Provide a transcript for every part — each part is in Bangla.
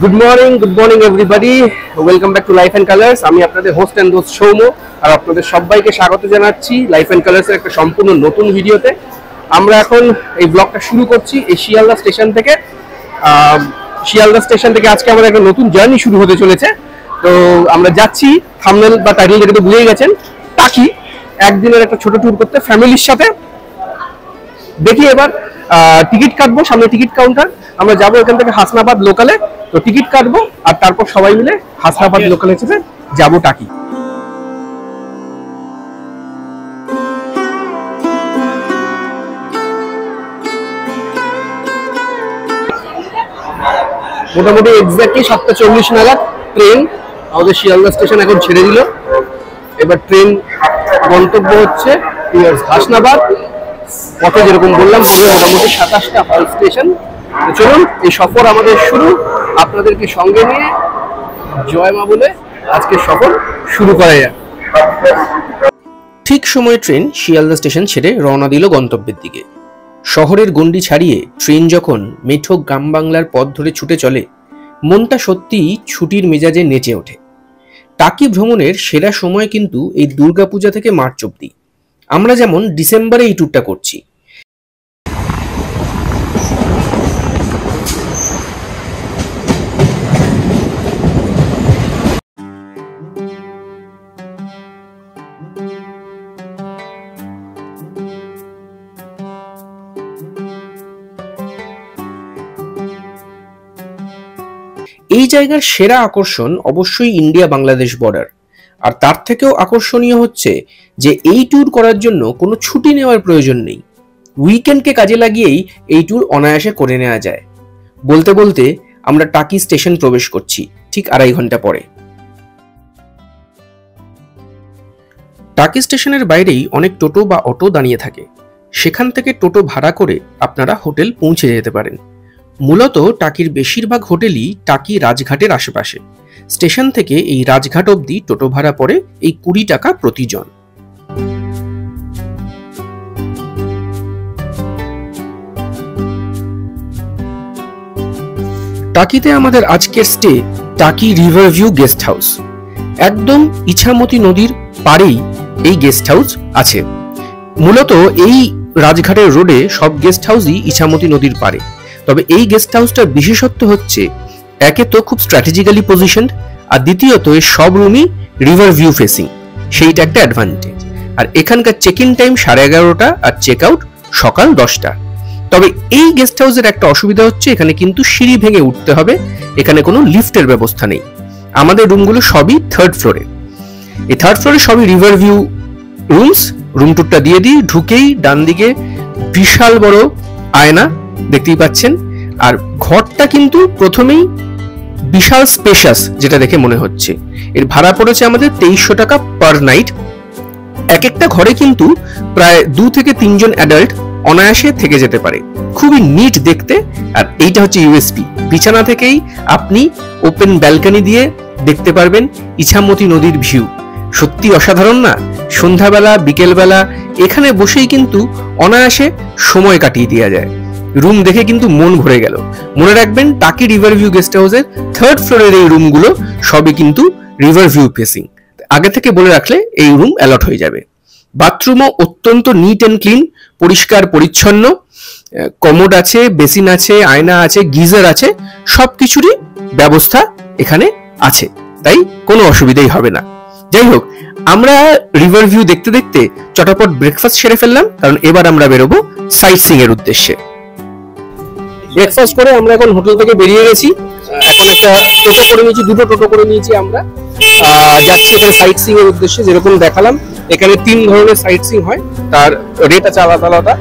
Good morning everybody, welcome back to life and colours. আমি আপনাদের হোস্ট অ্যান্ড দোস্ত সৌম্য, আর আপনাদের সবাইকে স্বাগত জানাচ্ছি লাইফ অ্যান্ড কালার্সের একটা সম্পূর্ণ নতুন ভিডিওতে। আমরা এখন এই ব্লগটা শুরু করছি এই শিয়ালদা স্টেশন থেকে। শিয়ালদা স্টেশন থেকে আজকে আমাদের একটা নতুন জার্নি শুরু হতে চলেছে। তো আমরা যাচ্ছি, থাম্বনেল বা টাইটেল দেখে তো বুঝেই গেছেন, টাকি একদিনের একটা ছোট ট্যুর করতে ফ্যামিলির সাথে। দেখি এবার টিকিট কাটবো, সামনে টিকিট কাউন্টার। আমরা যাবো এখান থেকে হাসনাবাদ লোকালে, তো টিকিট কাটবো আর তারপর সবাই মিলে হাসনাবাদ লোকালে চেপে যাবো টাকি। মোটামুটি এক্স্যাক্টলি 7:40 নাগাদ ট্রেন আমাদের শিয়ালদা স্টেশন এখন ছেড়ে দিল। এবার ট্রেন গন্তব্য হচ্ছে হাসনাবাদ। পথে যেরকম বললাম হবে মোটামুটি 27টা হল স্টেশন। চলুন এই সফর আমাদের শুরু, আপনাদেরকে সঙ্গে নিয়ে জয় মা বলে আজকে সফর শুরু করা যায়। ঠিক সময়ে ট্রেন শিয়ালদা স্টেশন ছেড়ে রওনা দিল গন্তব্যের দিকে। শহরের গণ্ডি ছাড়িয়ে ট্রেন যখন মেঠো গ্রাম বাংলার পথ ধরে ছুটে চলে, মনটা সত্যিই ছুটির মেজাজে নেচে ওঠে। টাকি ভ্রমণের সেরা সময় কিন্তু এই দুর্গাপূজা থেকে মার্চ অব্দি। আমরা যেমন ডিসেম্বরে এই ট্যুরটা করছি। এই জায়গার সেরা আকর্ষণ অবশ্যই ইন্ডিয়া বাংলাদেশ বর্ডার। আর তার থেকেও আকর্ষণীয় হচ্ছে যে এই ট্যুর করার জন্য কোনো ছুটি নেওয়ার প্রয়োজন নেই। উইকেন্ডকে কাজে লাগিয়েই এই ট্যুর অনায়াসে করে নেওয়া যায়। বলতে বলতে আমরা টাকি স্টেশন প্রবেশ করছি ঠিক 2.5 ঘন্টা পরে। টাকি স্টেশনের বাইরেই অনেক টোটো বা অটো দাঁড়িয়ে থাকে। সেখান থেকে টোটো ভাড়া করে আপনারা হোটেল পৌঁছে যেতে পারেন। মূলত টাকির বেশিরভাগ হোটেলই টাকি রাজঘাটের আশেপাশে। স্টেশন থেকে এই রাজঘাট অবধি টোটো ভাড়া পড়ে এই 20 টাকা প্রতিজন। টাকিতে আমাদের আজকের স্টে টাকি রিভার ভিউ গেস্ট হাউস। একদম ইছামতি নদীর পাড়েই এই গেস্ট হাউস আছে। মূলত এই রাজঘাটের রোডে সব গেস্ট হাউসই ইছামতি নদীর পাড়ে। তবে এই গেস্ট হাউসটার বিশেষত্ব হচ্ছে, একে তো খুব স্ট্র্যাটেজিক্যালি পজিশনড, আর দ্বিতীয়ত এর সব রুমই রিভার ভিউ ফেসিং, সেইটা একটা অ্যাডভান্টেজ। আর এখানকার চেক ইন টাইম 11:30 আর চেক আউট সকাল 10টা। তবে এই গেস্ট হাউসের একটা অসুবিধা হচ্ছে, এখানে কিন্তু সিঁড়ি ভেঙে উঠতে হবে, এখানে কোনো লিফটের ব্যবস্থা নেই। আমাদের রুমগুলো সবই 3rd ফ্লোরে। এই 3rd ফ্লোরে সবই রিভার ভিউ রুমস। রুম টুরটা দিয়ে দিই। ঢুকেই ডান দিকে বিশাল বড় আয়না দেখতেই পাচ্ছেন। আর ঘরটা কিন্তু প্রথমেই বিশাল স্পেশাস, যেটা দেখে মনে হচ্ছে। এর ভাড়া পড়েছে আমাদের 2300 টাকা পার নাইট। এক একটা ঘরে কিন্তু প্রায় 2 থেকে 3 জন অ্যাডাল্ট অনায়াসে থেকে যেতে পারে। খুবই নিট দেখতে। আর এইটা হচ্ছে ইউএসপি। বিছানা থেকেই আপনি ওপেন ব্যালকনি দিয়ে দেখতে পারবেন ইছামতি নদীর ভিউ। সত্যি অসাধারণ না? সন্ধ্যাবেলা বিকেলবেলা এখানে বসেই কিন্তু অনায়াসে সময় কাটিয়ে দেওয়া যায়। রুম দেখে কিন্তু মন ভরে গেল। মনে রাখবেন, টাকি রিভার ভিউ গেস্ট হাউসের 3rd ফ্লোরের এই রুমগুলো সবই কিন্তু রিভার ভিউ ফেসিং। আগে থেকে বলে রাখলে এই রুম অ্যালট হয়ে যাবে। বাথরুমও অত্যন্ত নিট অ্যান্ড ক্লিন, পরিষ্কার পরিচ্ছন্ন। কমোড আছে, বেসিন আছে, আয়না আছে, গিজার আছে, সবকিছুরই ব্যবস্থা এখানে আছে। তাই কোনো অসুবিধাই হবে না। যাই হোক, আমরা রিভার ভিউ দেখতে দেখতে চটাপট ব্রেকফাস্ট সেরে ফেললাম, কারণ এবার আমরা বেরোবো সাইট সিইং এর উদ্দেশ্যে। ব্রেকফাস্ট করে আমরা এখন হোটেল থেকে বেরিয়ে গেছি। এখন একটা টোটো করে নিয়েছি, 2টো টোটো করে নিয়েছি আমরা। যাচ্ছি এখানে সাইট সিইং এর উদ্দেশ্যে। যেরকম দেখালাম, এখানে 3 ধরনের সাইট সিইং হয়, তার রেট আছে আলাদা আলাদা,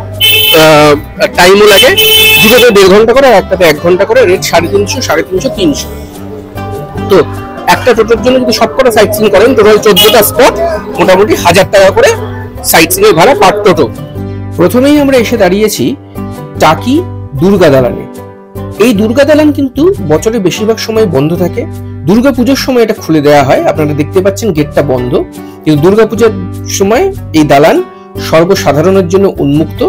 টাইমও লাগে। দুটোতে 1.5 ঘন্টা করে, একটাতে 1 ঘন্টা করে। রেট 350, 350, 300। তো একটা টোটোর জন্য যদি সবকটা সাইট সিইং করেন, টোটাল 14টা স্পট, মোটামুটি 1000 টাকা করে সাইট সিইং এর ভাড়া পার টোটো। প্রথমেই আমরা এসে দাঁড়িয়েছি টাকি দুর্গা দালানে। এই দুর্গা দালান কিন্তু বছরের বেশিরভাগ সময় বন্ধ থাকে। দুর্গাপূজার সময় এটা খুলে দেওয়া হয়। আপনারা দেখতে পাচ্ছেন গেটটা বন্ধ, কিন্তু দুর্গাপূজার সময় এই দালান সর্বসাধারণের জন্য উন্মুক্ত।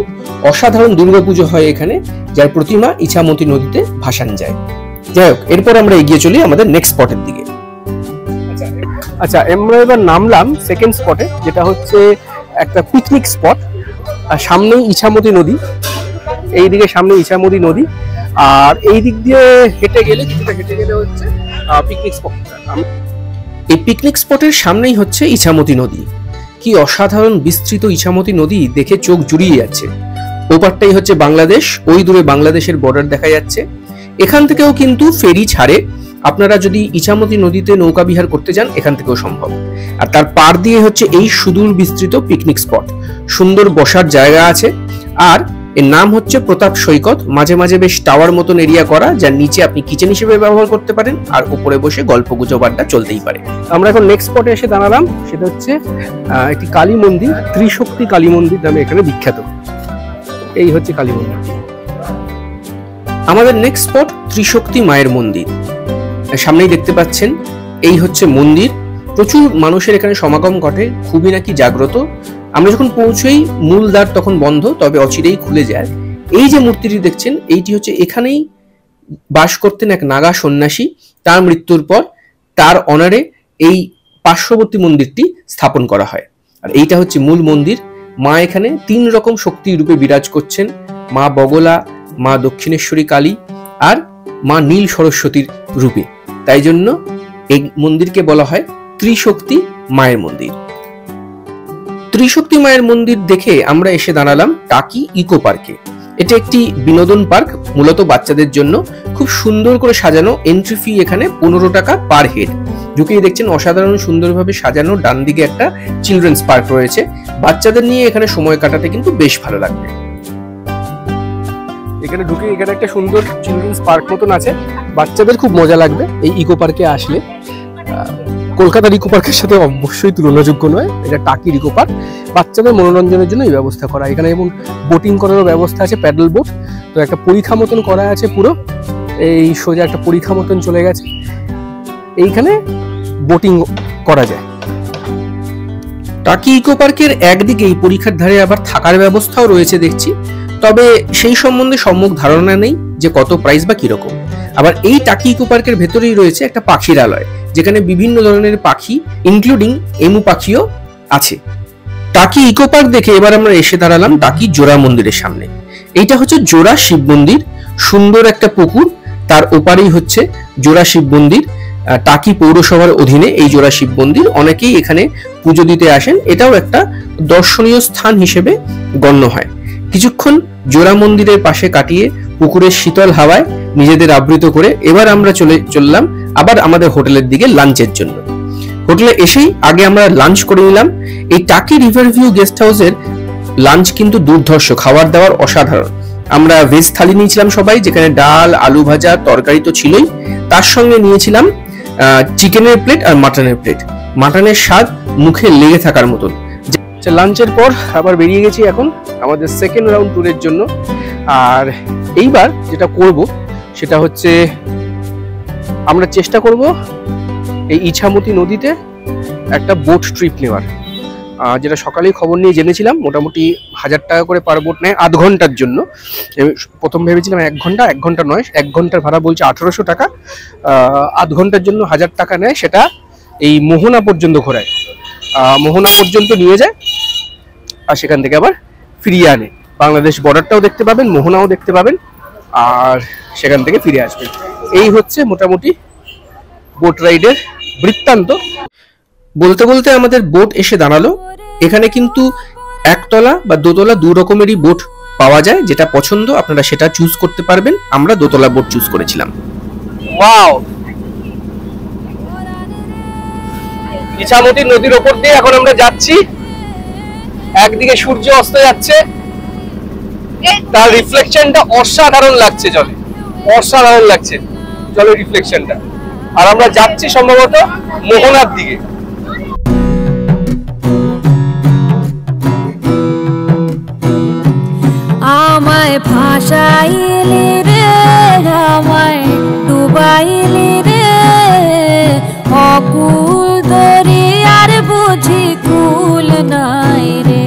অসাধারণ দুর্গাপুজো হয় এখানে, যার প্রতিমা ইছামতি নদীতে ভাসান যায়। যাই হোক, এরপর আমরা এগিয়ে চলি আমাদের নেক্সট স্পটের দিকে। আচ্ছা, আমরা এবার নামলাম সেকেন্ড স্পটে, যেটা হচ্ছে একটা পিকনিক স্পট। আর সামনেই ইছামতি নদী, এইদিকে সামনে ইছামতি নদী, আর এই দিক দিয়ে হেঁটে গেলে হচ্ছে পিকনিক স্পট। এই পিকনিক স্পটের সামনেই হচ্ছে ইছামতি নদী। কি অসাধারণ বিস্তৃত ইছামতি নদী, দেখে চোখ জুড়িয়ে যাচ্ছে। ওপারটাই হচ্ছে বাংলাদেশ, ওই দূরে বাংলাদেশের বর্ডার দেখা যাচ্ছে। এখান থেকেও কিন্তু ফেরি ছাড়ে, আপনারা যদি ইছামতি নদীতে নৌকা বিহার করতে যান এখান থেকেও সম্ভব। আর তার পার দিয়ে হচ্ছে এই সুদূর বিস্তৃত পিকনিক স্পট। সুন্দর বসার জায়গা আছে, আর এর নাম হচ্ছে প্রতাপ সৈকত। মাঝে মাঝে বেশ টাওয়ার মতন এরিয়া করা, যার নিচে আপনি কিচেন হিসেবে ব্যবহার করতে পারেন, আর উপরে বসে গল্প গুজব আড্ডা চলতেই পারে। আমরা এখন নেক্সট স্পটে এসে দাঁড়ালাম, সেটা হচ্ছে একটি কালী মন্দির, ত্রিশক্তি কালী মন্দির নামে এখানে বিখ্যাত। এই হচ্ছে কালী মন্দির। আমাদের নেক্সট স্পট ত্রিশক্তি মায়ের মন্দির। সামনেই দেখতে পাচ্ছেন, এই হচ্ছে মন্দির। প্রচুর মানুষের এখানে সমাগম ঘটে, খুবই নাকি জাগ্রত। আমরা যখন পৌঁছই মূল দ্বার তখন বন্ধ, তবে অচিরেই খুলে যায়। এই যে মূর্তিটি দেখছেন, এইটি হচ্ছে এখানেই বাস করতেন এক নাগা সন্ন্যাসী। তার মৃত্যুর পর তার অনারে এই পার্শ্ববর্তী মন্দিরটি স্থাপন করা হয়। আর এইটা হচ্ছে মূল মন্দির। মা এখানে 3 রকম শক্তি রূপে বিরাজ করছেন: মা বগলা, মা দক্ষিণেশ্বরী কালী, আর মা নীল সরস্বতীর রূপে। তাই জন্য এই মন্দিরকে বলা হয় ত্রিশক্তি মায়ের মন্দির। ত্রিশক্তি মায়ের মন্দির দেখে আমরা এসে দাঁড়ালাম টাকি ইকো পার্কে। এটা একটি বিনোদন পার্ক, মূলত বাচ্চাদের জন্য। খুব সুন্দর করে সাজানো। এন্ট্রি ফি এখানে 15 টাকা পার হেড। ঢুকেই দেখছেন অসাধারণ সুন্দরভাবে সাজানো। ডান দিকে একটা চিলড্রেন্স পার্ক রয়েছে। বাচ্চাদের নিয়ে এখানে সময় কাটাতে কিন্তু বেশ ভালো লাগবে। এখানে ঢুকে এখানে একটা সুন্দর চিলড্রেন্স পার্ক মতন আছে, বাচ্চাদের খুব মজা লাগবে এই ইকো পার্কে আসলে। কলকাতার ইকো পার্কের সাথে অবশ্যই তুলনাযোগ্য নয়, এটা টাকির ইকো পার্ক। বাচ্চাদের মনোরঞ্জনের জন্য এই ব্যবস্থা করা। এখানে এবং বোটিং করারও ব্যবস্থা আছে, প্যাডেল বোট। তো একটা পরীক্ষা মতন করা আছে পুরো, এই সোজা একটা পরীক্ষা মতন চলে গেছে। এইখানে বোটিং করা যায়। টাকি ইকো পার্কের একদিকে এই পরীক্ষার ধারে আবার থাকার ব্যবস্থাও রয়েছে দেখছি, তবে সেই সম্বন্ধে সম্যক ধারণা নেই যে কত প্রাইস বা কিরকম। আবার এই টাকি ইকো পার্কের ভেতরেই রয়েছে একটা পাখিরালয়, যেখানে বিভিন্ন ধরনের পাখি ইনক্লুডিং এমু পাখিও আছে। টাকি ইকো পার্ক দেখে এবার আমরা এসে দাঁড়ালাম টাকি জোড়া মন্দিরের সামনে। এইটা হচ্ছে জোড়া শিব মন্দির, সুন্দর একটা পুকুর, তার ওপারেই হচ্ছে জোড়া শিব মন্দির। টাকি পৌরসভার অধীনে এই জোড়া শিব মন্দির। অনেকেই এখানে পুজো দিতে আসেন, এটাও একটা দর্শনীয় স্থান হিসেবে গণ্য হয়। কিছুক্ষণ জোড়া মন্দিরের পাশে কাটিয়ে পুকুরের শীতল হাওয়ায় নিজেদের আবৃত করে এবার আমরা চললাম আবার আমাদের হোটেলের দিকে লাঞ্চের জন্য। হোটেলে এসেই আগে আমরা লাঞ্চ করে নিলাম। এই টাকি রিভার ভিউ গেস্ট হাউসের লাঞ্চ কিন্তু দুর্ধর্ষ, খাবার দাবার অসাধারণ। আমরা ভেজ থালি নিয়েছিলাম সবাই, যেখানে ডাল, আলু ভাজা, তরকারি তো ছিলই, তার সঙ্গে নিয়েছিলাম চিকেনের প্লেট আর মাটনের প্লেট। মাটনের স্বাদ মুখে লেগে থাকার মতন। লাঞ্চের পর আবার বেরিয়ে গেছি এখন আমাদের সেকেন্ড রাউন্ড ট্যুরের জন্য। আর এইবার যেটা করব সেটা হচ্ছে আমরা চেষ্টা করব এই ইছামতি নদীতে একটা বোট ট্রিপ নেওয়ার। যেটা সকালেই খবর নিয়ে জেনেছিলাম, মোটামুটি 1000 টাকা করে পার বোট নেয় 8 ঘন্টার জন্য। প্রথম ভেবেছিলাম 1 ঘন্টা, 1 ঘন্টা নয়, 1 ঘন্টার ভাড়া বলছে 1800 টাকা। 8 ঘন্টার জন্য 1000 টাকা নেয়। সেটা এই মোহনা পর্যন্ত ঘোরায়, মোহনা পর্যন্ত নিয়ে যায়, আর সেখান থেকে আবার ফিরিয়ে আনে। বাংলাদেশ বর্ডারটাও দেখতে পাবেন, মোহনাও দেখতে পাবেন, আর সেখান থেকে ফিরে আসবেন। এই হচ্ছে মোটামুটি বোট রাইডের বৃত্তান্ত। বলতে বলতে আমাদের বোট এসে দাঁড়ালো। এখানে কিন্তু একতলা বা দোতলা 2 রকমেরই বোট পাওয়া যায়, যেটা পছন্দ আপনারা সেটা চুজ করতে পারবেন। আমরা দোতলা বোট চুজ করেছিলাম। ওয়াও, ইছামতি নদীর ওপর দিয়ে এখন আমরা যাচ্ছি। একদিকে সূর্য অস্ত যাচ্ছে, তার রিফ্লেকশনটা অসাধারণ লাগছে জলে, অসাধারণ লাগছে জলের রিফ্লেকশনটা। আর আমরা যাচ্ছি সম্ভবত মোহনার দিকে। আমায় ভাসাইলি রে, আমায় ডুবাইলি রে, অকুল দরিয়ার বুঝি কুল নাই রে।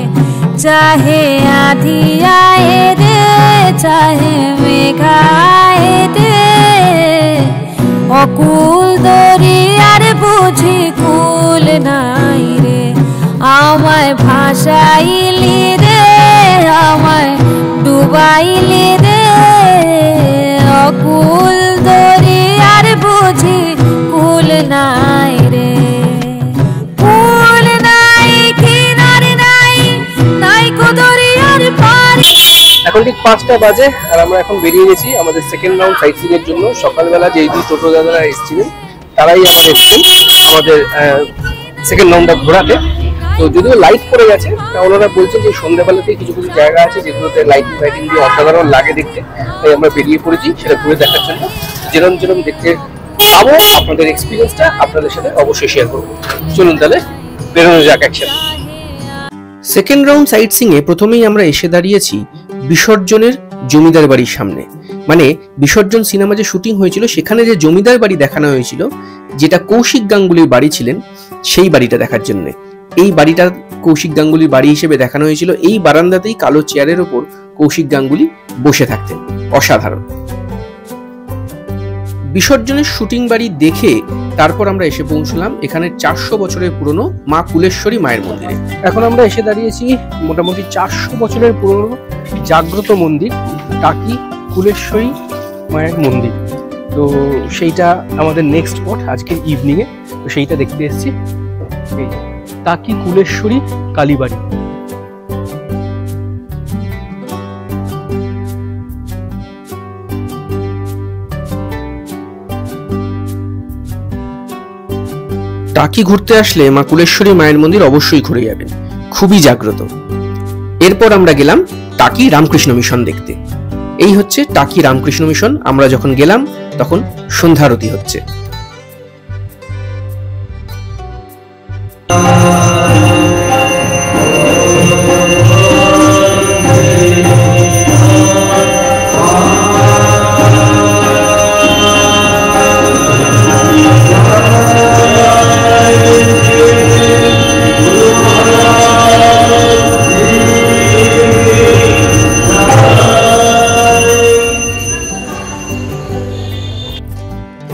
চাহে আধি আয়ে রে, চাহে মেঘায় রে, অকুল দরিয়ার বুঝি কুল নাই রে, আমায় ভাসাইলি রে, আমায় ডুবাইলি রে, অকুল দরিয়ার বুঝি কুল নাই রে, কুল নাই কিনারে নাই, নাই কো দরিয়ার পারে। এখন ঠিক 5টা বাজে আর আমরা এখন বেরিয়ে গেছি আমাদের সেকেন্ড রাউন্ড সাইট সিইং এর জন্য। সকালবেলা যে দুই টোটো দাদারা এসেছিলেন তারাই আমাদের সেকেন্ড রাউন্ডটা ঘোরাতে। তো যদিও লাইট পড়ে গেছে, ওনারা বলছেন যে সন্ধ্যাবেলাতে কিছু কিছু জায়গা আছে যেগুলোতে লাইটিং দিয়ে অসাধারণ লাগে দেখতে, তাই আমরা বেরিয়ে পড়েছি সেটা ঘুরে দেখার জন্য। যেরকম যেরকম দেখতে পাবো আপনাদের এক্সপিরিয়েন্সটা আপনাদের সাথে অবশ্যই শেয়ার করবো। চলুন তাহলে বেরোনো যাক একসাথে। সেকেন্ড রাউন্ড সাইট সিইং এ প্রথমেই আমরা এসে দাঁড়িয়েছি বিসর্জনের জমিদার বাড়ির সামনে। মানে বিসর্জন সিনেমা যে শুটিং হয়েছিল সেখানে যে জমিদার বাড়ি দেখানো হয়েছিল, যেটা কৌশিক গাঙ্গুলির বাড়ি ছিলেন, সেই বাড়িটা দেখার জন্য এই বাড়িটা কৌশিক গাঙ্গুলির বাড়ি হিসেবে দেখানো হয়েছিল। এই বারান্দাতেই কালো চেয়ারের ওপর কৌশিক গাঙ্গুলি বসে থাকতেন। অসাধারণ। বিসর্জনের শুটিং বাড়ি দেখে তারপর আমরা এসে পৌঁছলাম এখানে 400 বছরের পুরনো মা কুলেশ্বরী মায়ের মন্দিরে। এখন আমরা এসে দাঁড়িয়েছি মোটামুটি 400 বছরের পুরনো জাগ্রত মন্দির টাকি কুলেশ্বরী মায়ের মন্দির। তো সেইটা আমাদের নেক্সট স্পট আজকের ইভিনিং এ, তো সেইটা দেখতে এসেছি। এই টাকি কুলেশ্বরী কালীবাড়ি। টাকি ঘুরতে আসলে মা কুলেশ্বরী মায়ের মন্দির অবশ্যই ঘুরে যাবেন, খুবই জাগ্রত। এরপর আমরা গেলাম টাকি রামকৃষ্ণ মিশন দেখতে। এই হচ্ছে টাকি রামকৃষ্ণ মিশন। আমরা যখন গেলাম তখন সন্ধ্যা আরতি হচ্ছে।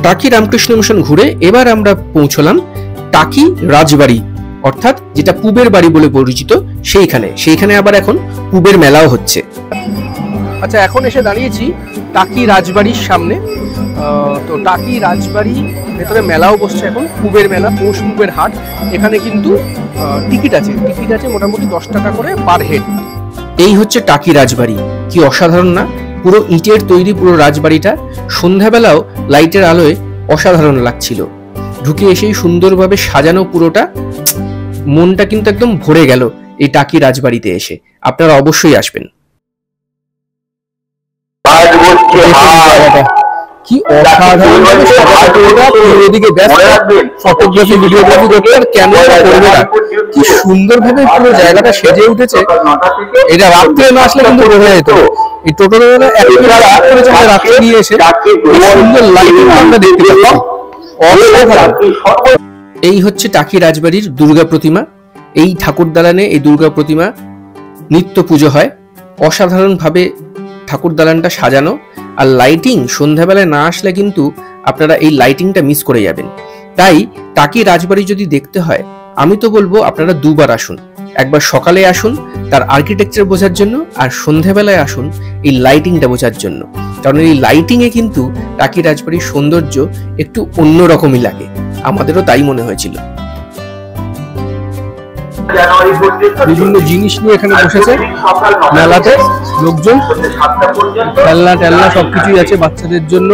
টাকি রামকৃষ্ণ মিশন ঘুরে এবার আমরা পৌঁছলাম টাকি রাজবাড়ি, অর্থাৎ যেটা পুবের বাড়ি বলে পরিচিত সেইখানে আবার এখন পুবের মেলাও হচ্ছে। আচ্ছা, এখন এসে দাঁড়িয়েছি টাকি রাজবাড়ির সামনে। তো টাকি রাজবাড়ি ভেতরে মেলাও বসছে এখন, পুবের মেলা, পৌষ পুবের হাট। এখানে কিন্তু টিকিট আছে মোটামুটি 10 টাকা করে পার হেড। এই হচ্ছে টাকি রাজবাড়ি। কি অসাধারণ না? পুরো ইটের তৈরি পুরো রাজবাড়িটা। সন্ধ্যাবেলাও লাইটের আলোয় অসাধারণ লাগছিল। ঢুকে এসেই সুন্দরভাবে সাজানো পুরোটা, মনটা কিন্তু একদম ভরে গেল এই টাকি রাজবাড়িতে এসে। আপনারা অবশ্যই আসবেন। কি অসাধারণ ফটোগ্রাফি ভিডিওগ্রাফি করতে আর ক্যামেরা করবে না, কি সুন্দরভাবে পুরো জায়গাটা সেজে উঠেছে। এটা রাত্রে না আসলে কিন্তু বোঝা যেত। এই টোটোগুলো রাত্রে নিয়ে এসে সুন্দর লাইটিং আমরা দেখতে পেলাম। এই হচ্ছে টাকি রাজবাড়ির দুর্গা প্রতিমা। এই ঠাকুর দালানে এই দুর্গা প্রতিমা নিত্য পুজো হয়। অসাধারণ ভাবে ঠাকুর দালানটা সাজানো, আর লাইটিং সন্ধ্যাবেলায় না আসলে কিন্তু আপনারা এই লাইটিংটা মিস করে যাবেন। তাই টাকি রাজবাড়ি যদি দেখতে হয়, আমি তো বলবো আপনারা দুবার আসুন। একবার সকালে আসুন তার আর্কিটেকচার বোঝার জন্য, আর সন্ধ্যাবেলায় আসুন এই লাইটিংটা বোঝার জন্য। কারণ এই লাইটিং এ কিন্তু টাকি রাজবাড়ির সৌন্দর্য একটু অন্যরকমই লাগে। আমাদেরও তাই মনে হয়েছিল। বিভিন্ন জিনিস নিয়ে এখানে বসেছে মেলাতে লোকজন, খেলনা টেলনা সবকিছুই আছে বাচ্চাদের জন্য।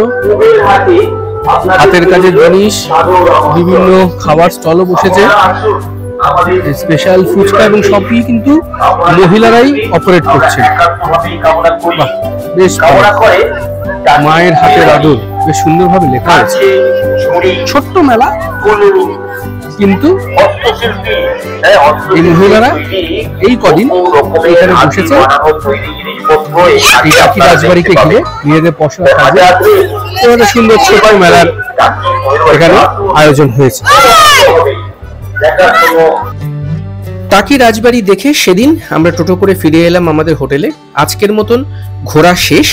হাতের কাজের জিনিস, বিভিন্ন খাবার স্টলও বসেছে, স্পেশাল ফুচকা, এবং সবই কিন্তু মহিলারাই অপারেট করছে। বেশ মায়ের হাতের আদর, বেশ সুন্দরভাবে লেখা আছে। ছোট্ট মেলা কিন্তু এই মহিলারা এই কদিন এখানে বসেছে টাকি রাজবাড়িকে ঘিরে নিজেদের পশরা সাজিয়ে সুন্দর ছোট মেলার এখানে আয়োজন হয়েছে। টাকি রাজবাড়ি দেখে সেদিন আমরা টোটো করে ফিরে এলাম আমাদের হোটেলে। আজকের মতন ঘোরা শেষ।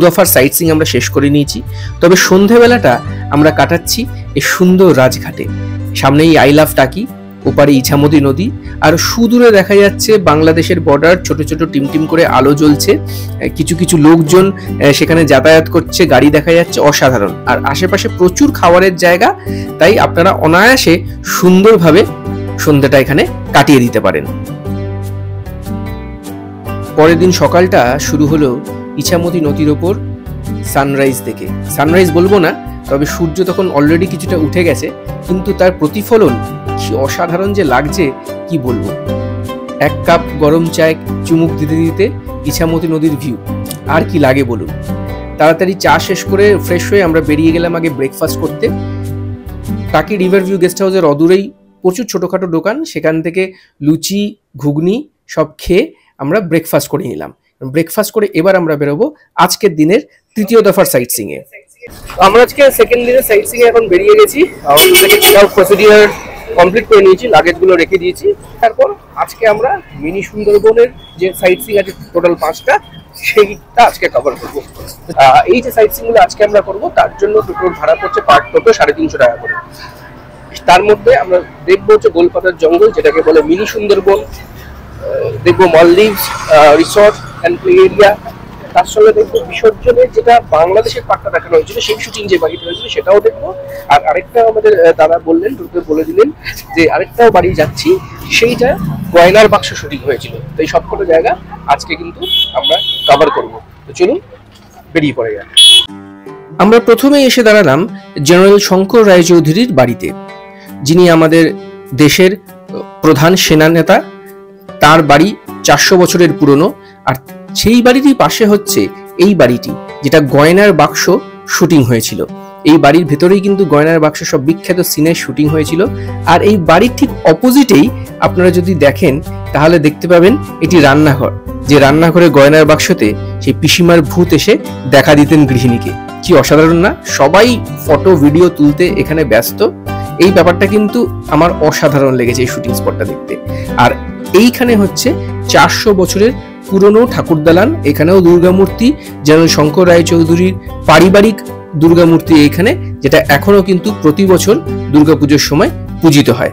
দফার সাইট সিইং আমরা শেষ করে নিয়েছি। তবে সন্ধেবেলাটা আমরা কাটাচ্ছি এই সুন্দর রাজঘাটে। সামনেই আই লাভ টাকি, ওপারে ইছামতি নদী, আর সুদূরে দেখা যাচ্ছে বাংলাদেশের বর্ডার। ছোট ছোট টিম করে আলো জ্বলছে, কিছু কিছু লোকজন সেখানে যাতায়াত করছে, গাড়ি দেখা যাচ্ছে, অসাধারণ। আর আশেপাশে প্রচুর খাবারের জায়গা, তাই আপনারা অনায়াসে সুন্দরভাবে সন্ধ্যাটা এখানে কাটিয়ে দিতে পারেন। পরের দিন সকালটা শুরু হলো ইছামতি নদীর ওপর সানরাইজ থেকে। সানরাইজ বলবো না, তবে সূর্য তখন অলরেডি কিছুটা উঠে গেছে, কিন্তু তার প্রতিফলন কি অসাধারণ যে লাগছে কি বলবো। এক কাপ গরম চায় চুমুক দিতে দিতে ইছামতি নদীর ভিউ আর কি লাগে বলুন। তাড়াতাড়ি চা শেষ করে ফ্রেশ হয়ে আমরা বেরিয়ে গেলাম আগে ব্রেকফাস্ট করতে। টাকি রিভার ভিউ গেস্ট হাউসের অদূরেই প্রচুর ছোটোখাটো দোকান, সেখান থেকে লুচি ঘুগনি সব খেয়ে আমরা ব্রেকফাস্ট করে নিলাম। ব্রেকফাস্ট করে এবার আমরা বেরোবো আজকের দিনের তৃতীয় দফার সাইট সিইং এ। আমরা আজকে সেকেন্ড দিনের সাইট সিইং এ এখন বেরিয়ে গেছি। প্রসিডিওর কমপ্লিট করে নিয়েছি, লাগেজগুলো রেখে দিয়েছি। তারপর আজকে আমরা মিনি সুন্দরবনের যে সাইট সিইং আছে টোটাল 5টা, সেইটা আজকে কভার করবো। এই যে সাইট সিইং গুলো আজকে আমরা করবো তার জন্য টোটাল ভাড়া পড়ছে পার টোটো 350 টাকা করে। তার মধ্যে আমরা দেখবো হচ্ছে গোলপাতার জঙ্গল, যেটাকে বলে মিনি সুন্দরবন, দেখবো মলদ্বীপস রিসর্ট অ্যান্ড প্লে এরিয়া, তার সঙ্গে দেখবো বিসর্জনের যেটা বাংলাদেশের পার্টটা দেখানো হয়েছিল সেই শুটিং যে বাড়িতে হয়েছিল সেটাও দেখবো। আর আরেকটা আমাদের দাদা বললেন, বলে দিলেন যে আরেকটাও বাড়ি যাচ্ছি, সেইটা গয়নার বাক্স শুটিং হয়েছিল। তো এই সবকটা জায়গা আজকে কিন্তু আমরা কভার করবো। তো চলুন বেরিয়ে পড়ে যাক। আমরা প্রথমেই এসে দাঁড়ালাম জেনারেল শঙ্কর রায়চৌধুরীর বাড়িতে, যিনি আমাদের দেশের প্রধান সেনা নেতা। তার বাড়ি 400 বছরের পুরনো, আর সেই বাড়িটির পাশে হচ্ছে এই বাড়িটি, যেটা গয়নার বাক্স শুটিং হয়েছিল। এই বাড়ির ভেতরেই কিন্তু গয়নার বাক্স সব বিখ্যাত সিনের শুটিং হয়েছিল। আর এই বাড়ির ঠিক অপোজিটেই আপনারা যদি দেখেন তাহলে দেখতে পাবেন এটি রান্নাঘর, যে রান্নাঘরে গয়নার বাক্সতে সেই পিসিমার ভূত এসে দেখা দিতেন গৃহিণীকে। কি অসাধারণ না? সবাই ফটো ভিডিও তুলতে এখানে ব্যস্ত। এই ব্যাপারটা কিন্তু আমার অসাধারণ লেগেছে এই শুটিং স্পটটা দেখতে। আর এইখানে হচ্ছে 400 বছরের পুরনো ঠাকুর দালান, এখানেও দুর্গামূর্তি, জেনারেল শঙ্কর রায়চৌধুরীর পারিবারিক দুর্গামূর্তি এখানে, যেটা এখনো কিন্তু প্রতি বছর দুর্গাপুজোর সময় পূজিত হয়।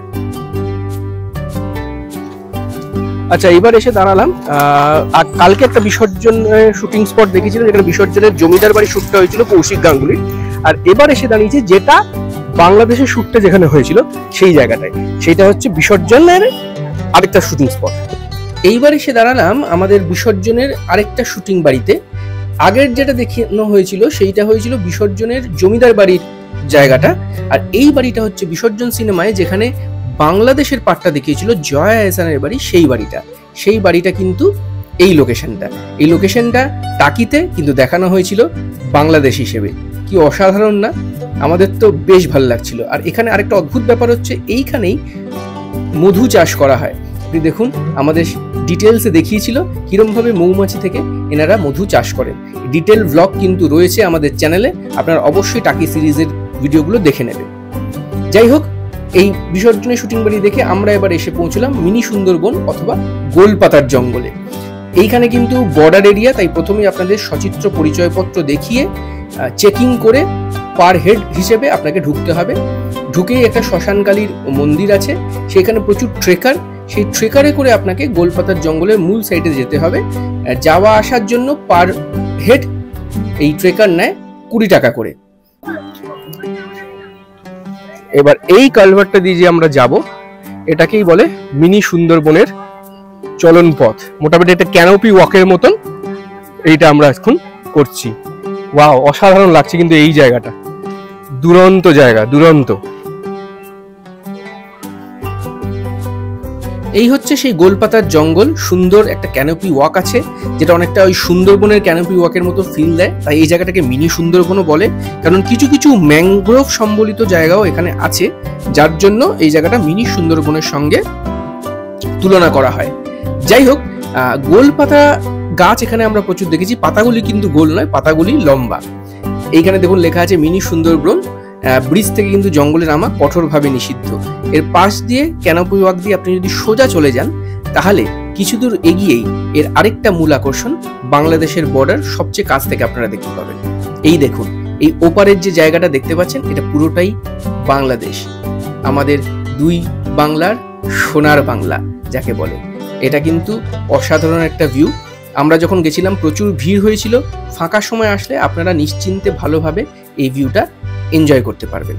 আচ্ছা, এবার এসে দাঁড়ালাম কালকে একটা বিসর্জন শুটিং স্পট দেখেছিল, যেখানে বিসর্জনের জমিদার বাড়ি শুটটা হয়েছিল কৌশিক গাঙ্গুলির। আর এবার এসে দাঁড়িয়েছে যেটা বাংলাদেশের শুটটা যেখানে হয়েছিল সেই জায়গাটায়, সেটা হচ্ছে বিসর্জনের আরেকটা শুটিং স্পট। এইবার এসে দাঁড়ালাম আমাদের বিসর্জনের আরেকটা শুটিং বাড়িতে। আগের যেটা দেখানো হয়েছিল সেইটা হয়েছিল বিসর্জনের জমিদার বাড়ির জায়গাটা, আর এই বাড়িটা হচ্ছে বিসর্জন সিনেমায় যেখানে বাংলাদেশের পার্টটা দেখিয়েছিল জয়া এহসানের বাড়ি, সেই বাড়িটা কিন্তু এই লোকেশনটা টাকিতে কিন্তু দেখানো হয়েছিল বাংলাদেশ হিসেবে। কি অসাধারণ না? আমাদের তো বেশ ভালো লাগছিল। আর এখানে আরেকটা অদ্ভুত ব্যাপার হচ্ছে, এইখানেই মধু চাষ করা হয়। আপনি দেখুন, আমাদের ডিটেলসে দেখিয়েছিল কিরমভাবে মৌমাছি থেকে এনারা মধু চাষ করেন। ডিটেল ব্লগ কিন্তু রয়েছে আমাদের চ্যানেলে, আপনারা অবশ্যই টাকি সিরিজের ভিডিওগুলো দেখে নেবেন। যাই হোক, এই বিসর্জনের শুটিং বাড়ি দেখে আমরা এবার এসে পৌঁছলাম মিনি সুন্দরবন অথবা গোলপাতার জঙ্গলে। এইখানে কিন্তু বর্ডার এরিয়া, তাই প্রথমেই আপনাদের সচিত্র পরিচয়পত্র দেখিয়ে চেকিং করে পার হেড হিসেবে আপনাকে ঢুকতে হবে। ঢুকেই একটা শ্মশানকালীর মন্দির আছে, সেখানে প্রচুর ট্রেকার, সেই ট্রেকারে করে আপনাকে গোলপাতার জঙ্গলের মূল সাইডে যেতে হবে। যাওয়া আসার জন্য পার হেড এই ট্রেকার নেয় 20 টাকা করে। এবার এই কালভারটা দিয়ে যে আমরা যাব, এটাকেই বলে মিনি সুন্দরবনের চলন পথ। মোটামুটি একটা ক্যানোপি ওয়াকের মতন এইটা আমরা এখন করছি। ওয়াও, অসাধারণ লাগছে কিন্তু এই জায়গাটা, দুরন্ত জায়গা, দুরন্ত। এই হচ্ছে সেই গোলপাতার জঙ্গল। সুন্দর একটা ক্যানোপি ওয়াক আছে, যেটা অনেকটা ওই সুন্দরবনের ক্যানোপি ওয়াকের মতো ফিল দেয়, তাই এই জায়গাটাকে মিনি সুন্দরবনও বলে। কারণ কিছু কিছু ম্যানগ্রোভ সম্বলিত জায়গাও এখানে আছে, যার জন্য এই জায়গাটা মিনি সুন্দরবনের সঙ্গে তুলনা করা হয়। যাই হোক, গোলপাতা গাছ এখানে আমরা প্রচুর দেখেছি। পাতাগুলি কিন্তু গোল নয়, পাতাগুলি লম্বা। এইখানে দেখুন লেখা আছে মিনি সুন্দরবন। ব্রিজ থেকে কিন্তু জঙ্গলে নামা কঠোরভাবে নিষিদ্ধ। এর পাশ দিয়ে ক্যানোপি ওয়াক দিয়ে আপনি যদি সোজা চলে যান, তাহলে কিছু দূর এগিয়েই এর আরেকটা মূল আকর্ষণ, বাংলাদেশের বর্ডার সবচেয়ে কাছ থেকে আপনারা দেখতে পাবেন। এই দেখুন, এই ওপারের যে জায়গাটা দেখতে পাচ্ছেন, এটা পুরোটাই বাংলাদেশ, আমাদের দুই বাংলার সোনার বাংলা যাকে বলে। এটা কিন্তু অসাধারণ একটা ভিউ। আমরা যখন গেছিলাম প্রচুর ভিড় হয়েছিল, ফাঁকা সময় আসলে আপনারা নিশ্চিন্তে ভালোভাবে এই ভিউটা এনজয় করতে পারবেন।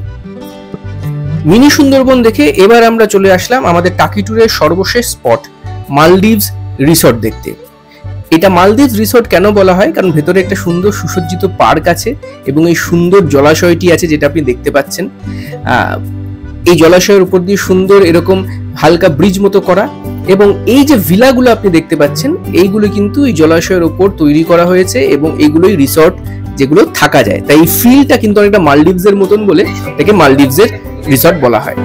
মিনি সুন্দরবন দেখে এবার আমরা চলে আসলাম আমাদের টাকি ট্যুরের সর্বশেষ স্পট মালদ্বীপস রিসর্ট দেখতে। এটা মালদ্বীপস রিসর্ট কেন বলা হয়, কারণ ভেতরে একটা সুন্দর সুসজ্জিত পার্ক আছে এবং এই সুন্দর জলাশয়টি আছে যেটা আপনি দেখতে পাচ্ছেন। এই জলাশয়ের উপর দিয়ে সুন্দর এরকম হালকা ব্রিজ মতো করা, এবং এই যে ভিলাগুলো আপনি দেখতে পাচ্ছেন এইগুলো কিন্তু এই জলাশয়ের উপর তৈরি করা হয়েছে এবং এইগুলোই রিসর্ট যেগুলো থাকা যায়। তাই এই ফিলটা কিন্তু অনেকটা মালদ্বীপসের মতন বলে এটাকে মালদ্বীপসের রিসর্ট বলা হয়।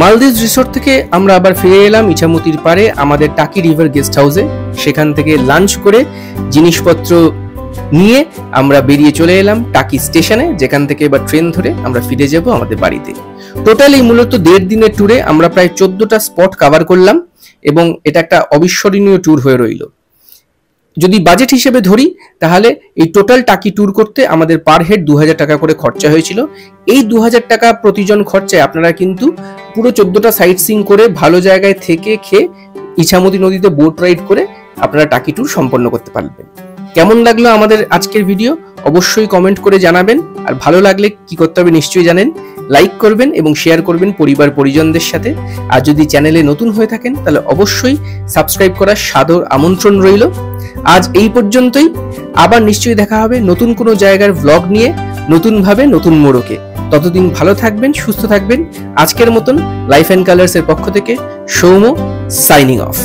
মালদ্বীপস রিসর্ট থেকে আমরা আবার ফিরে এলাম ইছামতির পারে আমাদের টাকি রিভার গেস্ট হাউসে। সেখান থেকে লাঞ্চ করে জিনিসপত্র নিয়ে আমরা বেরিয়ে চলে এলাম টাকি স্টেশনে, যেখান থেকে এবার ট্রেন ধরে আমরা ফিরে যাব আমাদের বাড়িতে। টোটাল এই মূলত 1.5 দিনের ট্যুরে আমরা প্রায় 14টা স্পট কভার করলাম এবং এটা একটা অবিস্মরণীয় ট্যুর হয়ে রইল। যদি বাজেট হিসেবে ধরি তাহলে এই টোটাল টাকি ট্যুর করতে আমাদের পার হেড 2000 টাকা করে খরচা হয়েছিল। এই 2000 টাকা প্রতিজন খরচায় আপনারা কিন্তু পুরো 14টা সাইট সিইং করে ভালো জায়গায় থেকে খেয়ে ইছামতি নদীতে বোট রাইড করে আপনারা টাকি ট্যুর সম্পন্ন করতে পারবেন। কেমন লাগলো আমাদের আজকের ভিডিও অবশ্যই কমেন্ট করে জানাবেন, আর ভালো লাগলে কি করতে হবে নিশ্চয়ই জানেন, লাইক করবেন এবং শেয়ার করবেন পরিবার পরিজনদের সাথে। আর যদি চ্যানেলে নতুন হয়ে থাকেন তাহলে অবশ্যই সাবস্ক্রাইব করার সাদর আমন্ত্রণ রইল। আজ এই পর্যন্তই, আবার নিশ্চয়ই দেখা হবে নতুন কোনো জায়গার ভ্লগ নিয়ে, নতুন ভাবে নতুন মোড়কে। ততদিন ভালো থাকবেন, সুস্থ থাকবেন। আজকের মতন লাইফ অ্যান্ড কালার্স এর পক্ষ থেকে সৌম্য সাইনিং অফ।